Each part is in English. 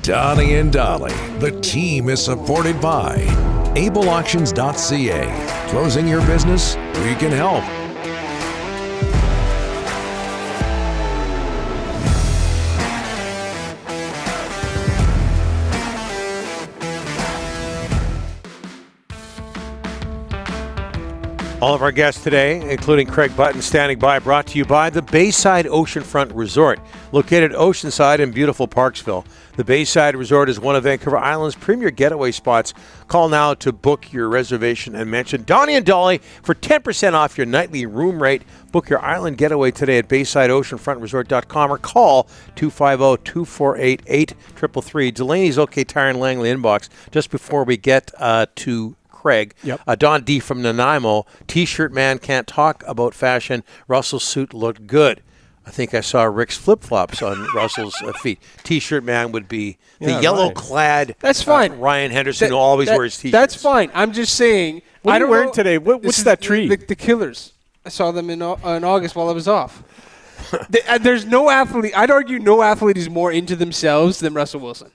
Donnie and Dolly. The team is supported by ableauctions.ca. Closing your business? We can help. All of our guests today, including Craig Button, standing by, brought to you by the Bayside Oceanfront Resort, located oceanside in beautiful Parksville. The Bayside Resort is one of Vancouver Island's premier getaway spots. Call now to book your reservation and mention Donnie and Dolly for 10% off your nightly room rate. Book your island getaway today at BaysideOceanfrontResort.com or call 250-248-8333. Delaney's OK Tire and Langley inbox. Just before we get to Craig. Yep. Don D. from Nanaimo. T-shirt man can't talk about fashion. Russell's suit looked good. I think I saw Rick's flip-flops on Russell's feet. T-shirt man would be the yellow-clad That's fine. Ryan Henderson who always wears T-shirts. That's fine. I'm just saying. What I are you don't wearing know, today? What's that tree? The Killers. I saw them in August while I was off. There's no athlete. I'd argue no athlete is more into themselves than Russell Wilson.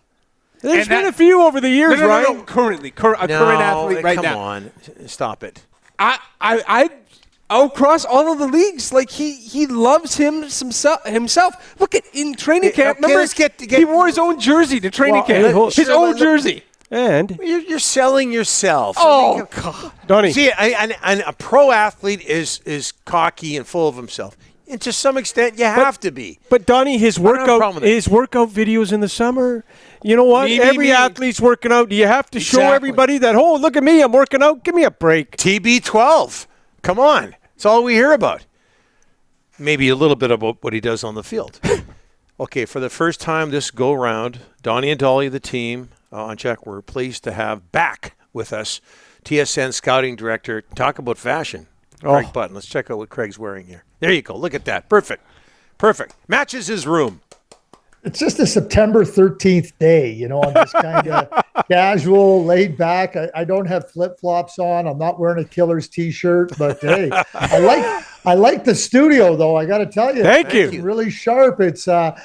There's been a few over the years, no, right? No, current athlete right now. Come on. Stop it. I across all of the leagues, like he loves himself. Look at in training camp. Okay, remember, he wore his own jersey to training camp. His own jersey. And you're selling yourself. Oh, God. Donnie. See, and a pro athlete is cocky and full of himself. And to some extent, you have to be. But Donnie, his workout videos in the summer. You know what? Every athlete's working out. Do you have to show everybody that, oh, look at me, I'm working out? Give me a break. TB12. Come on. That's all we hear about. Maybe a little bit about what he does on the field. Okay, for the first time this go-round, Donnie and Dolly, the team, on check, we're pleased to have back with us TSN Scouting Director. Talk about fashion. Craig Button. Let's check out what Craig's wearing here. There you go. Look at that. Perfect. Matches his room. It's just a September 13th day, I'm just kind of casual, laid back. I don't have flip-flops on. I'm not wearing a Killers t-shirt, but hey, I like the studio though. I got to tell you. Thank you. It's really sharp. It's a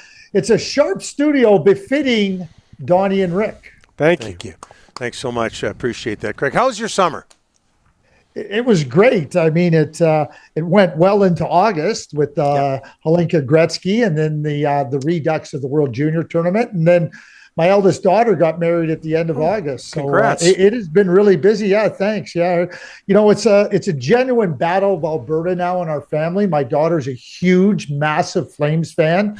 sharp studio befitting Donnie and Rick. Thank you. Thanks so much. I appreciate that. Craig, how was your summer? It was great. I mean, it went well into August with Hlinka Gretzky and then the redux of the World Junior Tournament. And then my eldest daughter got married at the end of August. So congrats. It has been really busy. Yeah, thanks. Yeah. It's a genuine battle of Alberta now in our family. My daughter's a huge, massive Flames fan.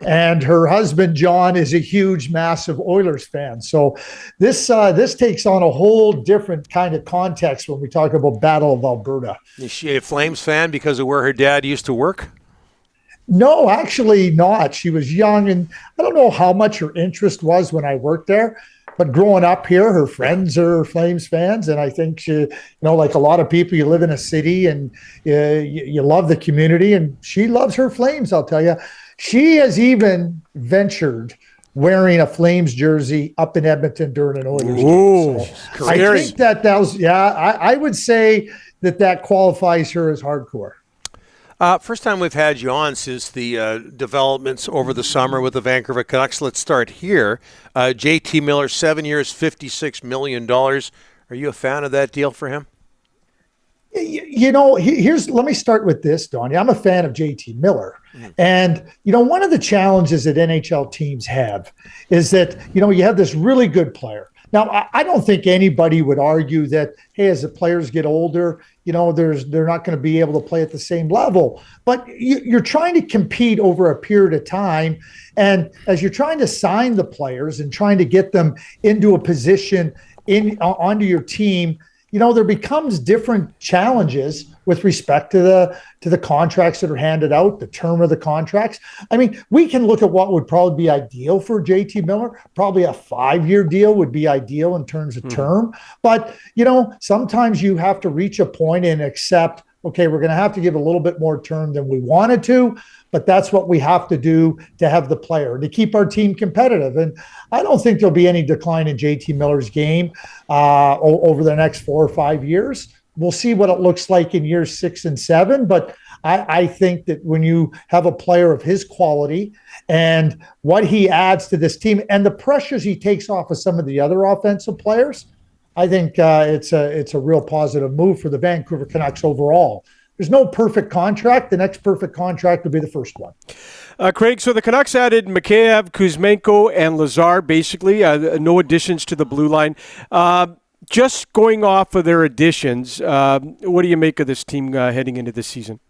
And her husband, John, is a huge, massive Oilers fan. So this takes on a whole different kind of context when we talk about Battle of Alberta. Is she a Flames fan because of where her dad used to work? No, actually not. She was young, and I don't know how much her interest was when I worked there. But growing up here, her friends are Flames fans, and I think she, like a lot of people, you live in a city and you love the community, and she loves her Flames, I'll tell you. She has even ventured wearing a Flames jersey up in Edmonton during an Oilers game. So I think that was, I would say that qualifies her as hardcore. First time we've had you on since the developments over the summer with the Vancouver Canucks. Let's start here. JT Miller, 7 years, $56 million. Are you a fan of that deal for him? Let me start with this, Donnie. I'm a fan of JT Miller. And, one of the challenges that NHL teams have is that, you have this really good player. Now, I don't think anybody would argue that, hey, as the players get older, they're not going to be able to play at the same level. But you're trying to compete over a period of time. And as you're trying to sign the players and trying to get them into a position onto your team, there becomes different challenges with respect to the contracts that are handed out, the term of the contracts. I mean, we can look at what would probably be ideal for JT Miller. Probably a 5-year deal would be ideal in terms of term. But, sometimes you have to reach a point and accept, okay, we're going to have to give a little bit more term than we wanted to, but that's what we have to do to have the player, to keep our team competitive. And I don't think there'll be any decline in JT Miller's game over the next 4 or 5 years. We'll see what it looks like in years 6 and 7, but I think that when you have a player of his quality and what he adds to this team and the pressures he takes off of some of the other offensive players, I think it's a real positive move for the Vancouver Canucks overall. There's no perfect contract. The next perfect contract would be the first one. Craig, so the Canucks added Mikheyev, Kuzmenko, and Lazar, basically. No additions to the blue line. Just going off of their additions, what do you make of this team heading into this season?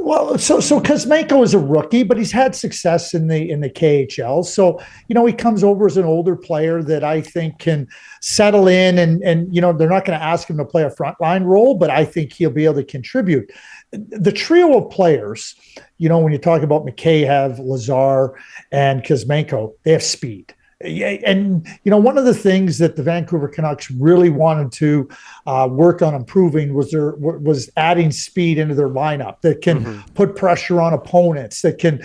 Well, so Kuzmenko is a rookie, but he's had success in the KHL. So, he comes over as an older player that I think can settle in and they're not going to ask him to play a frontline role, but I think he'll be able to contribute. The trio of players, when you talk about Mikheyev, Lazar, and Kuzmenko, they have speed. And, one of the things that the Vancouver Canucks really wanted to work on improving was adding speed into their lineup that can put pressure on opponents, that can,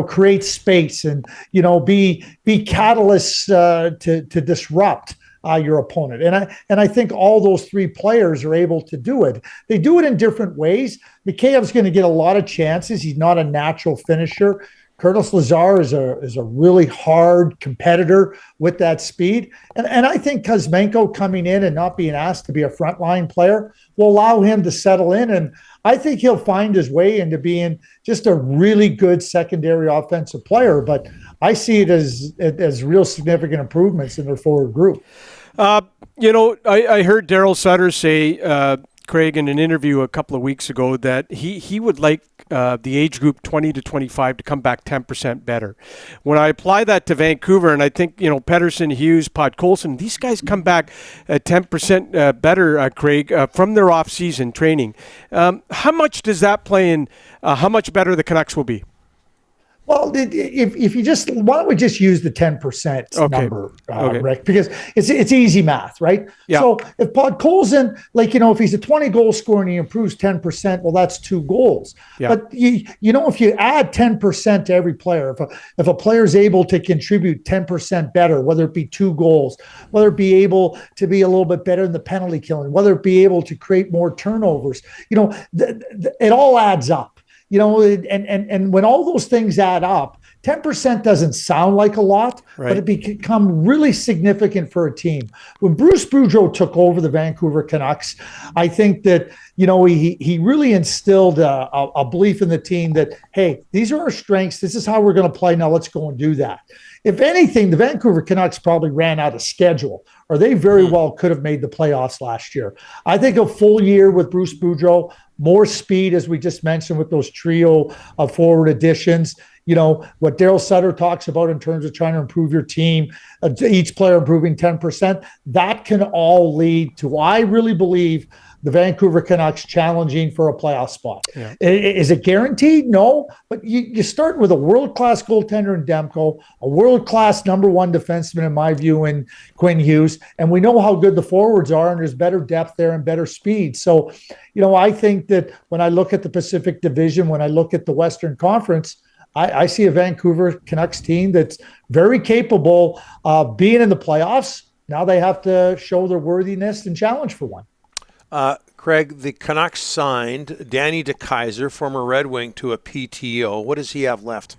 create space and, be catalysts to disrupt your opponent. And I think all those three players are able to do it. They do it in different ways. Mikheyev's going to get a lot of chances. He's not a natural finisher. Curtis Lazar is a really hard competitor with that speed. And I think Kuzmenko coming in and not being asked to be a frontline player will allow him to settle in. And I think he'll find his way into being just a really good secondary offensive player. But I see it as real significant improvements in their forward group. I heard Daryl Sutter say, Craig, in an interview a couple of weeks ago, that he would like the age group 20 to 25 to come back 10% better. When I apply that to Vancouver, and I think, Pettersson, Hughes, Podkolzin, these guys come back 10% better, Craig, from their off-season training. How much does that play in how much better the Canucks will be? Well, if you why don't we just use the 10% number, Rick, because it's easy math, right? Yeah. So if Podkolzin, if he's a 20 goal scorer and he improves 10%, well, that's 2 goals. Yeah. But if you add 10% to every player, if a player is able to contribute 10% better, whether it be 2 goals, whether it be able to be a little bit better in the penalty killing, whether it be able to create more turnovers, it all adds up. And when all those things add up, 10% doesn't sound like a lot, but it become really significant for a team. When Bruce Boudreau took over the Vancouver Canucks, I think that, he really instilled a belief in the team that, hey, these are our strengths. This is how we're going to play. Now let's go and do that. If anything, the Vancouver Canucks probably ran out of schedule, or they very well could have made the playoffs last year. I think a full year with Bruce Boudreau, more speed, as we just mentioned, with those trio of forward additions. What Daryl Sutter talks about in terms of trying to improve your team, each player improving 10%, that can all lead to, I really believe, the Vancouver Canucks challenging for a playoff spot. Yeah. Is it guaranteed? No, but you start with a world-class goaltender in Demko, a world-class number 1 defenseman, in my view, in Quinn Hughes, and we know how good the forwards are, and there's better depth there and better speed. So, I think that when I look at the Pacific Division, when I look at the Western Conference, I see a Vancouver Canucks team that's very capable of being in the playoffs. Now they have to show their worthiness and challenge for one. Craig, the Canucks signed Danny DeKeyser, former Red Wing, to a PTO. What does he have left?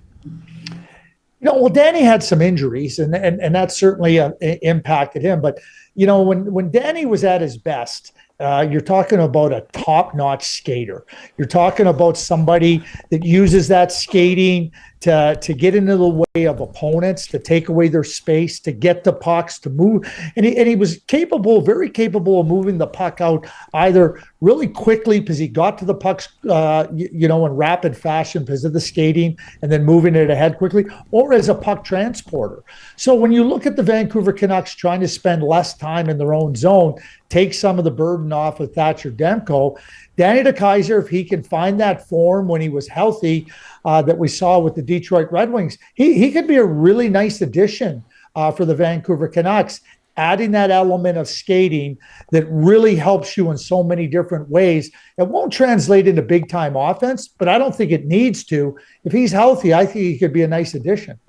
Well, Danny had some injuries, and that certainly impacted him. But, when Danny was at his best, you're talking about a top-notch skater. You're talking about somebody that uses that skating to get into the way of opponents, to take away their space, to get the pucks, to move. And he was very capable of moving the puck out either really quickly because he got to the pucks, in rapid fashion because of the skating and then moving it ahead quickly, or as a puck transporter. So when you look at the Vancouver Canucks trying to spend less time in their own zone, take some of the burden off of Thatcher Demko, Danny DeKeyser, if he can find that form when he was healthy that we saw with the Detroit Red Wings, he could be a really nice addition for the Vancouver Canucks, adding that element of skating that really helps you in so many different ways. It won't translate into big-time offense, but I don't think it needs to. If he's healthy, I think he could be a nice addition.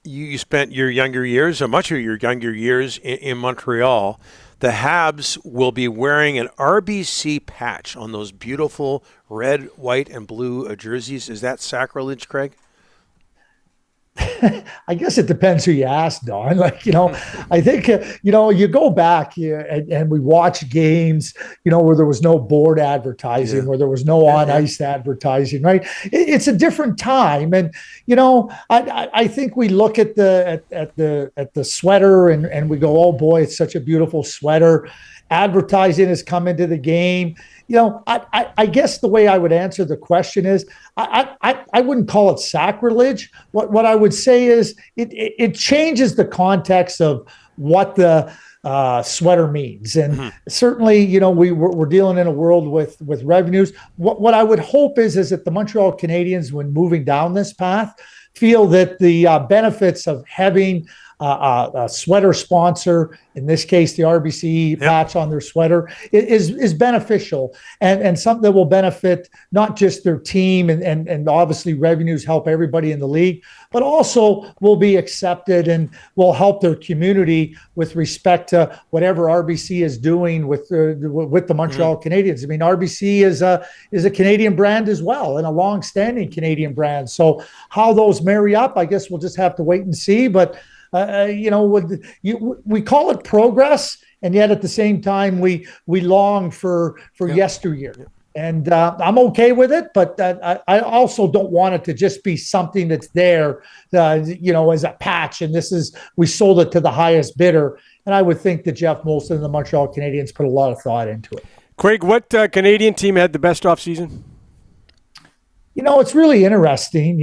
You spent your younger years, or much of your younger years, in Montreal. the Habs will be wearing an RBC patch on those beautiful red, white, and blue jerseys. Is that sacrilege, Craig? I guess it depends who you ask, Don. I think, you go back and we watch games, where there was no board advertising, where there was no on-ice advertising, right? It's a different time. And, I think we look at the sweater and we go, oh boy, it's such a beautiful sweater. Advertising has come into the game. I guess the way I would answer the question is I wouldn't call it sacrilege. What I would say is it changes the context of what the sweater means. And certainly, we're dealing in a world with revenues. What I would hope is that the Montreal Canadiens, when moving down this path, feel that the benefits of having a sweater sponsor, in this case, the RBC patch on their sweater, is beneficial and something that will benefit not just their team and obviously revenues help everybody in the league, but also will be accepted and will help their community with respect to whatever RBC is doing with the Montreal Canadiens. I mean, RBC is a Canadian brand as well and a long-standing Canadian brand. So how those marry up, I guess we'll just have to wait and see. But we call it progress, and yet at the same time we long for yesteryear. And I'm okay with it, but I also don't want it to just be something that's there, as a patch. And we sold it to the highest bidder. And I would think that Jeff Molson and the Montreal Canadiens put a lot of thought into it. Craig, what Canadian team had the best offseason? It's really interesting.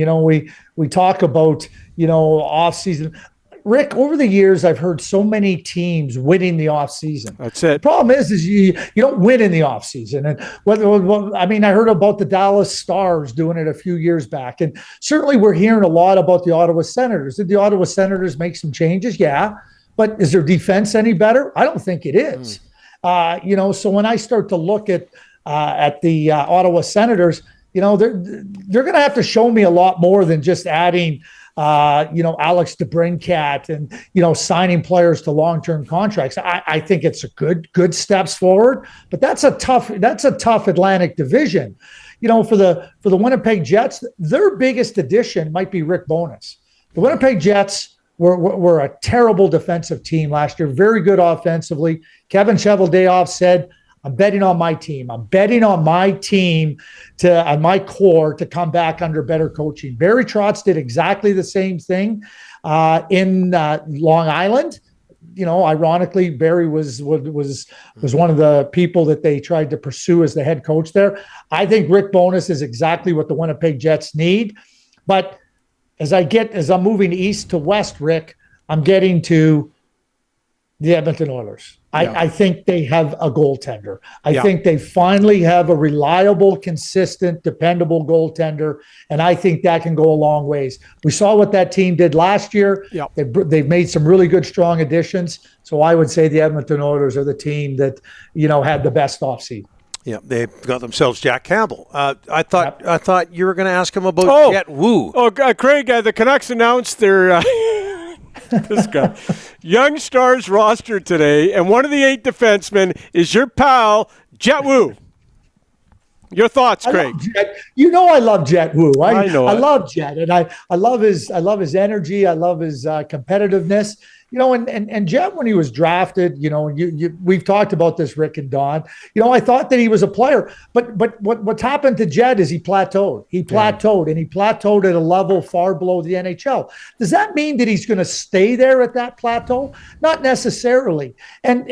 We talk about, offseason. Rick, over the years, I've heard so many teams winning the offseason. That's it. The problem is you don't win in the offseason. And I heard about the Dallas Stars doing it a few years back. And certainly we're hearing a lot about the Ottawa Senators. Did the Ottawa Senators make some changes? Yeah. But is their defense any better? I don't think it is. So when I start to look at the Ottawa Senators, they're going to have to show me a lot more than just adding Alex DeBrincat and, signing players to long-term contracts. I think it's a good steps forward, but that's a tough Atlantic division. For the Winnipeg Jets, their biggest addition might be Rick Bowness. The Winnipeg Jets were a terrible defensive team last year, very good offensively. Kevin Cheveldayoff said, I'm betting on my team. I'm betting on my team on my core to come back under better coaching. Barry Trotz did exactly the same thing in Long Island. Ironically, Barry was one of the people that they tried to pursue as the head coach there. I think Rick Bowness is exactly what the Winnipeg Jets need. But as I'm moving east to west, Rick, I'm getting to the Edmonton Oilers. I think they have a goaltender. I think they finally have a reliable, consistent, dependable goaltender, and I think that can go a long ways. We saw what that team did last year. They've made some really good, strong additions. So I would say the Edmonton Oilers are the team that had the best offseason. Yeah, they've got themselves Jack Campbell. I thought you were going to ask him about Jet Wu. Craig, the Canucks announced their this guy Young Stars roster today, and one of the 8 defensemen is your pal Jet Wu. Your thoughts, Craig? I love Jet Wu. I know. I love Jet, and I love his energy. I love his competitiveness. And Jet, when he was drafted, we've talked about this, Rick and Don. I thought that he was a player, but what's happened to Jet is he plateaued. He plateaued at a level far below the NHL. Does that mean that he's going to stay there at that plateau? Not necessarily. And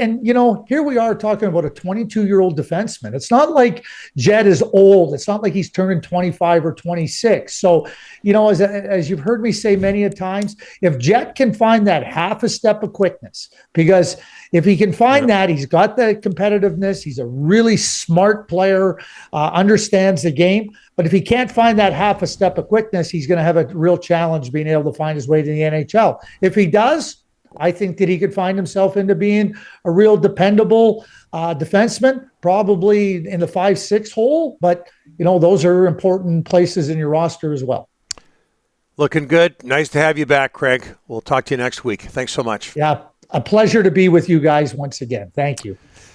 here we are talking about a 22-year-old defenseman. It's not like Jet is old. It's not like he's turning 25 or 26. So, as you've heard me say many a times, if Jet can find that half a step of quickness, because if he can find that, he's got the competitiveness. He's a really smart player, understands the game. But if he can't find that half a step of quickness, he's going to have a real challenge being able to find his way to the NHL. If he does, I think that he could find himself into being a real dependable defenseman, probably in the 5-6 hole. But, those are important places in your roster as well. Looking good. Nice to have you back, Craig. We'll talk to you next week. Thanks so much. Yeah, A pleasure to be with you guys once again. Thank you.